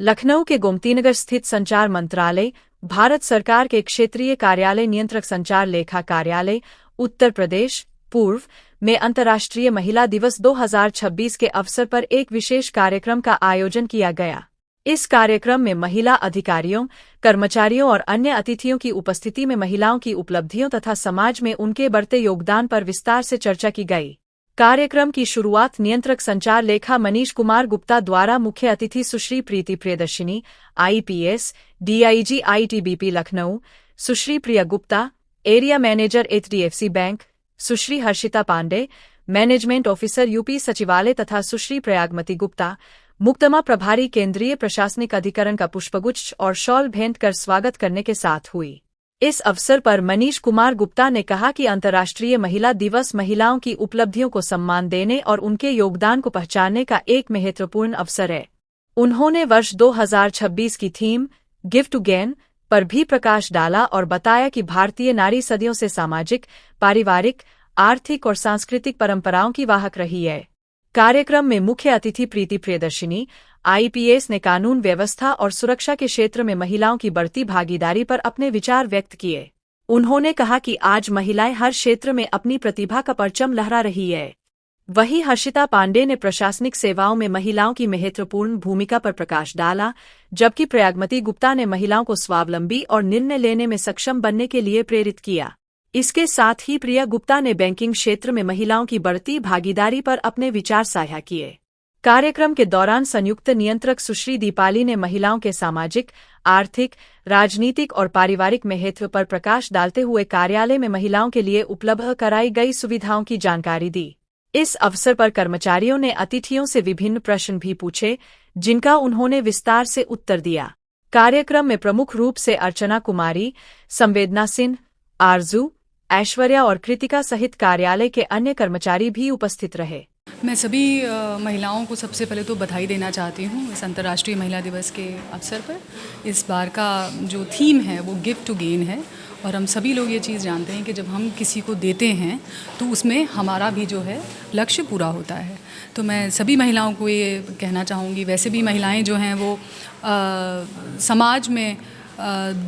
लखनऊ के गोमतीनगर स्थित संचार मंत्रालय, भारत सरकार के क्षेत्रीय कार्यालय नियंत्रक संचार लेखा कार्यालय, उत्तर प्रदेश, पूर्व में अंतर्राष्ट्रीय महिला दिवस 2026 के अवसर पर एक विशेष कार्यक्रम का आयोजन किया गया। इस कार्यक्रम में महिला अधिकारियों, कर्मचारियों और अन्य अतिथियों की उपस्थिति में महिलाओं की उपलब्धियों तथा समाज में उनके बढ़ते योगदान पर विस्तार से चर्चा की गई। कार्यक्रम की शुरुआत नियंत्रक संचार लेखा मनीष कुमार गुप्ता द्वारा मुख्य अतिथि Sushri Preeti Priyadarshini, IPS, DIG ITBP Lucknow, Sushri Priya Gupta, area manager HDFC bank, Sushri Harshita Pandey, management officer UP सचिवालय तथा सुश्री प्रयागमती गुप्ता, मुक्तमा प्रभारी केंद्रीय प्रशासनिक अधिकरण का पुष्पगुच्छ और शॉल भेंट कर स्वागत करने के साथ हुई। इस अवसर पर मनीष कुमार गुप्ता ने कहा कि अंतर्राष्ट्रीय महिला दिवस महिलाओं की उपलब्धियों को सम्मान देने और उनके योगदान को पहचानने का एक महत्वपूर्ण अवसर है। उन्होंने वर्ष 2026 की थीम गिव टू गेन पर भी प्रकाश डाला और बताया कि भारतीय नारी सदियों से सामाजिक, पारिवारिक, आर्थिक और सांस्कृतिक परंपराओं की वाहक रही है। कार्यक्रम में मुख्य अतिथि प्रीति प्रियदर्शिनी, IPS ने कानून व्यवस्था और सुरक्षा के क्षेत्र में महिलाओं की बढ़ती भागीदारी पर अपने विचार व्यक्त किए। उन्होंने कहा कि आज महिलाएं हर क्षेत्र में अपनी प्रतिभा का परचम लहरा रही है। वहीं हर्षिता पांडे ने प्रशासनिक सेवाओं में महिलाओं की महत्वपूर्ण भूमिका पर प्रकाश डाला, जबकि प्रयागमती गुप्ता ने महिलाओं को स्वावलंबी और निर्णय लेने में सक्षम बनने के लिए प्रेरित किया। इसके साथ ही प्रिया गुप्ता ने बैंकिंग क्षेत्र में महिलाओं की बढ़ती भागीदारी पर अपने विचार साझा किए। कार्यक्रम के दौरान संयुक्त नियंत्रक सुश्री दीपाली ने महिलाओं के सामाजिक, आर्थिक, राजनीतिक और पारिवारिक महत्व पर प्रकाश डालते हुए कार्यालय में महिलाओं के लिए उपलब्ध कराई गई सुविधाओं की जानकारी दी। इस अवसर पर कर्मचारियों ने अतिथियों से विभिन्न प्रश्न भी पूछे, जिनका उन्होंने विस्तार से उत्तर दिया। कार्यक्रम में प्रमुख रूप से अर्चना कुमारी, संवेदना सिंह, आरजू, ऐश्वर्या और कृतिका सहित कार्यालय के अन्य कर्मचारी भी उपस्थित रहे। मैं सभी महिलाओं को सबसे पहले तो बधाई देना चाहती हूँ इस अंतर्राष्ट्रीय महिला दिवस के अवसर पर। इस बार का जो थीम है वो गिव टू गेन है और हम सभी लोग ये चीज़ जानते हैं कि जब हम किसी को देते हैं तो उसमें हमारा भी जो है लक्ष्य पूरा होता है। तो मैं सभी महिलाओं को ये कहना चाहूँगी, वैसे भी महिलाएं जो हैं वो समाज में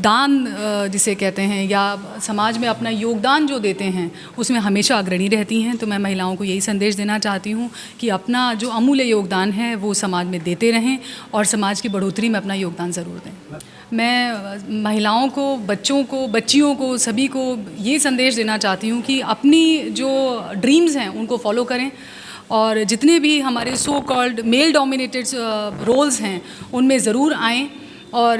दान जिसे कहते हैं या समाज में अपना योगदान जो देते हैं उसमें हमेशा अग्रणी रहती हैं। तो मैं महिलाओं को यही संदेश देना चाहती हूँ कि अपना जो अमूल्य योगदान है वो समाज में देते रहें और समाज की बढ़ोतरी में अपना योगदान ज़रूर दें। मैं महिलाओं को, बच्चों को, बच्चियों को, सभी को ये संदेश देना चाहती हूँ कि अपनी जो ड्रीम्स हैं उनको फॉलो करें और जितने भी हमारे so called male dominated roles हैं उनमें ज़रूर आएँ और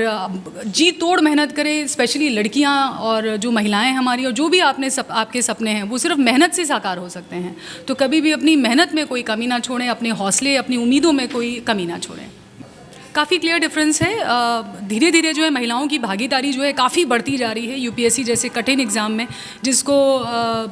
जी तोड़ मेहनत करें। स्पेशली लड़कियां और जो महिलाएं हमारी और जो भी आपके सपने हैं वो सिर्फ मेहनत से साकार हो सकते हैं। तो कभी भी अपनी मेहनत में कोई कमी ना छोड़ें, अपने हौसले, अपनी उम्मीदों में कोई कमी ना छोड़ें। काफ़ी क्लियर डिफरेंस है। धीरे धीरे जो है महिलाओं की भागीदारी जो है काफ़ी बढ़ती जा रही है। UPSC जैसे कठिन एग्ज़ाम में, जिसको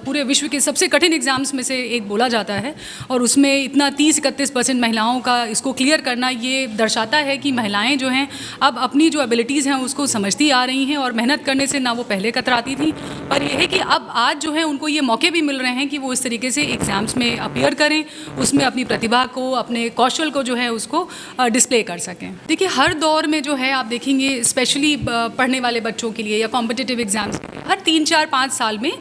पूरे विश्व के सबसे कठिन एग्ज़ाम्स में से एक बोला जाता है, और उसमें इतना 30-31% महिलाओं का इसको क्लियर करना ये दर्शाता है कि महिलाएं जो हैं अब अपनी जो एबिलिटीज़ हैं उसको समझती आ रही हैं और मेहनत करने से ना वो पहले कतराती थी। पर यह है कि अब आज जो है उनको ये मौके भी मिल रहे हैं कि वो इस तरीके से एग्ज़ाम्स में अपीयर करें, उसमें अपनी प्रतिभा को, अपने कौशल को जो है उसको डिस्प्ले कर सकें। देखिए, हर दौर में जो है आप देखेंगे, स्पेशली पढ़ने वाले बच्चों के लिए या कॉम्पिटिटिव एग्जाम्स हर 3-4-5 साल में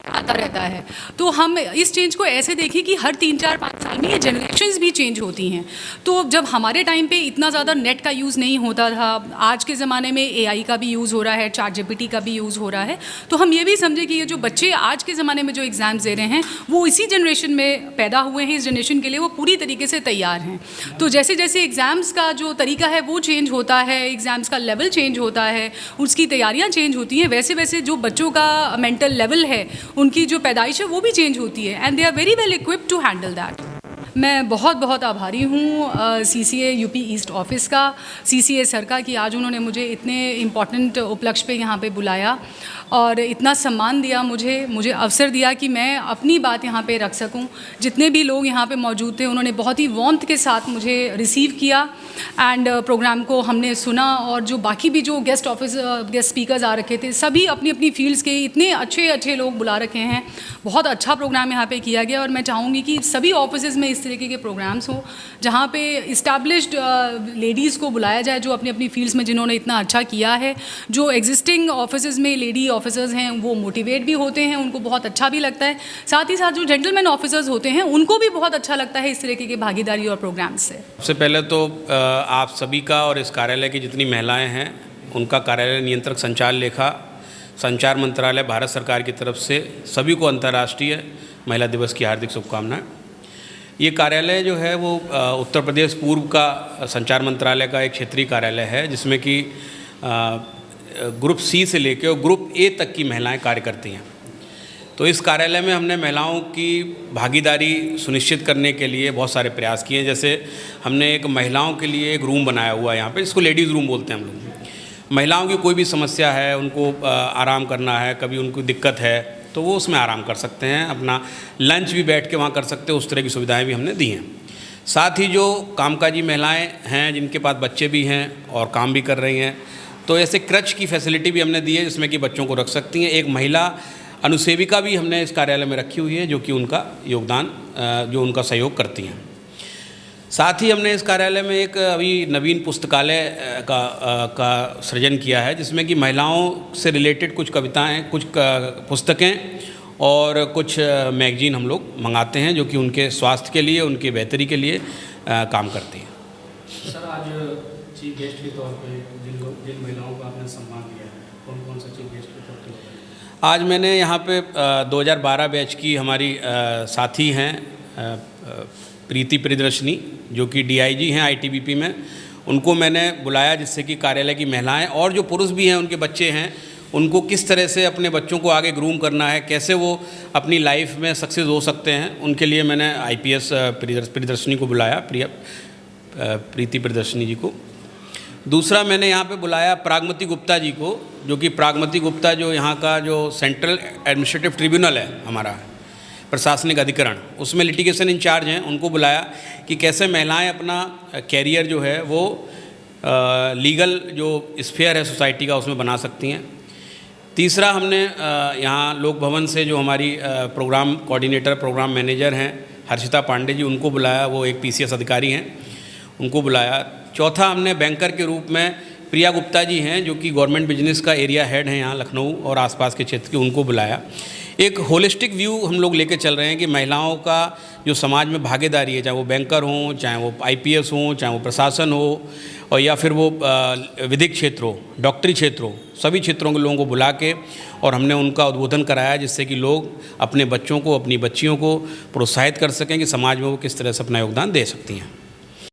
आता रहता है। तो हम इस चेंज को ऐसे देखें कि हर 3-4-5 साल में ये जनरेशन्स भी चेंज होती हैं। तो जब हमारे टाइम पे इतना ज़्यादा नेट का यूज़ नहीं होता था, आज के ज़माने में AI का भी यूज़ हो रहा है, ChatGPT का भी यूज़ हो रहा है, तो हम ये भी समझे कि ये जो बच्चे आज के ज़माने में जो एग्ज़ाम्स दे रहे हैं वो इसी जनरेशन में पैदा हुए हैं। इस जनरेशन के लिए वो पूरी तरीके से तैयार हैं। तो जैसे जैसे एग्ज़ाम्स का जो तरीका है वो चेंज होता है, एग्ज़ाम्स का लेवल चेंज होता है, उसकी तैयारियाँ चेंज होती हैं, वैसे वैसे जो बच्चों का मेंटल लेवल है, उनकी जो पैदाइश है वो भी चेंज होती है, and they are very well equipped to handle that. मैं बहुत बहुत आभारी हूँ CCA UP ईस्ट ऑफिस का, CCA सर का, कि आज उन्होंने मुझे इतने इम्पॉर्टेंट उपलक्ष्य पे यहाँ पे बुलाया और इतना सम्मान दिया, मुझे अवसर दिया कि मैं अपनी बात यहाँ पे रख सकूँ। जितने भी लोग यहाँ पे मौजूद थे उन्होंने बहुत ही वार्मथ के साथ मुझे रिसीव किया एंड प्रोग्राम को हमने सुना, और जो बाकी भी जो गेस्ट स्पीकर्स आ रखे थे, सभी अपनी अपनी फील्ड्स के इतने अच्छे अच्छे लोग बुला रखे हैं। बहुत अच्छा प्रोग्राम यहाँ पे किया गया और मैं चाहूँगी कि सभी ऑफिसेज़ में इस तरीके के प्रोग्राम्स हों जहाँ पे इस्टेब्लिश्ड लेडीज़ को बुलाया जाए जो अपनी अपनी फील्ड्स में जिन्होंने इतना अच्छा किया है। जो एग्जिस्टिंग ऑफिसर्स में लेडी ऑफिसर्स हैं वो मोटिवेट भी होते हैं, उनको बहुत अच्छा भी लगता है। साथ ही साथ जो जेंटलमैन ऑफिसर्स होते हैं उनको भी बहुत अच्छा लगता है इस तरीके की भागीदारी और प्रोग्राम्स से। सबसे पहले तो आप सभी का और इस कार्यालय की जितनी महिलाएं हैं उनका कार्यालय नियंत्रक संचार लेखा संचार मंत्रालय भारत सरकार की तरफ से सभी को अंतर्राष्ट्रीय महिला दिवस की हार्दिक शुभकामनाएं। ये कार्यालय जो है वो उत्तर प्रदेश पूर्व का संचार मंत्रालय का एक क्षेत्रीय कार्यालय है जिसमें कि ग्रुप सी से लेकर और ग्रुप ए तक की महिलाएं कार्य करती हैं। तो इस कार्यालय में हमने महिलाओं की भागीदारी सुनिश्चित करने के लिए बहुत सारे प्रयास किए हैं। जैसे हमने एक महिलाओं के लिए एक रूम बनाया हुआ है यहाँ पे, जिसको लेडीज़ रूम बोलते हैं हम लोग। महिलाओं की कोई भी समस्या है, उनको आराम करना है, कभी उनको दिक्कत है तो वो उसमें आराम कर सकते हैं, अपना लंच भी बैठ के वहाँ कर सकते हैं, उस तरह की सुविधाएं भी हमने दी हैं। साथ ही जो कामकाजी महिलाएं हैं जिनके पास बच्चे भी हैं और काम भी कर रही हैं तो ऐसे क्रच की फैसिलिटी भी हमने दी है जिसमें कि बच्चों को रख सकती हैं। एक महिला अनुसेविका भी हमने इस कार्यालय में रखी हुई है जो कि उनका योगदान जो उनका सहयोग करती हैं। साथ ही हमने इस कार्यालय में एक अभी नवीन पुस्तकालय का सृजन किया है जिसमें कि महिलाओं से रिलेटेड कुछ कविताएं, कुछ पुस्तकें और कुछ मैगजीन हम लोग मंगाते हैं जो कि उनके स्वास्थ्य के लिए, उनकी बेहतरी के लिए काम करती हैं। सर, आज चीफ गेस्ट के तौर पे जिन महिलाओं को आपने सम्मान दिया है, कौन कौन सा चीफ गेस्ट के तौर पे? आज मैंने यहाँ पे 2012 बैच की हमारी साथी हैं प्रीति प्रियदर्शनी जो कि DIG हैं ITBP में, उनको मैंने बुलाया जिससे कि कार्यालय की महिलाएं और जो पुरुष भी हैं उनके बच्चे हैं उनको किस तरह से अपने बच्चों को आगे ग्रूम करना है, कैसे वो अपनी लाइफ में सक्सेस हो सकते हैं, उनके लिए मैंने IPS प्रियदर्शनी को बुलाया, प्रीति प्रियदर्शनी जी को। दूसरा मैंने यहाँ पे बुलाया प्रागमती गुप्ता जी को, जो कि प्रागमती गुप्ता जो यहाँ का जो सेंट्रल एडमिनिस्ट्रेटिव ट्रिब्यूनल है हमारा प्रशासनिक अधिकरण, उसमें लिटिगेशन इंचार्ज हैं, उनको बुलाया कि कैसे महिलाएं अपना कैरियर जो है वो लीगल जो स्फीयर है सोसाइटी का उसमें बना सकती हैं। तीसरा हमने यहाँ लोक भवन से जो हमारी प्रोग्राम कोऑर्डिनेटर, प्रोग्राम मैनेजर हैं हर्षिता पांडे जी, उनको बुलाया, वो एक PCS अधिकारी हैं, उनको बुलाया। चौथा हमने बैंकर के रूप में प्रिया गुप्ता जी हैं जो कि गवर्नमेंट बिजनेस का एरिया हेड हैं यहाँ लखनऊ और आसपास के क्षेत्र के, उनको बुलाया। एक होलिस्टिक व्यू हम लोग लेके चल रहे हैं कि महिलाओं का जो समाज में भागीदारी है, चाहे वो बैंकर हों, चाहे वो IPS हों, चाहे वो प्रशासन हो और या फिर वो विधिक क्षेत्र हो, डॉक्टरी क्षेत्र हो, सभी क्षेत्रों के लोगों को बुला के और हमने उनका उद्बोधन कराया जिससे कि लोग अपने बच्चों को, अपनी बच्चियों को प्रोत्साहित कर सकें कि समाज में वो किस तरह से अपना योगदान दे सकती हैं।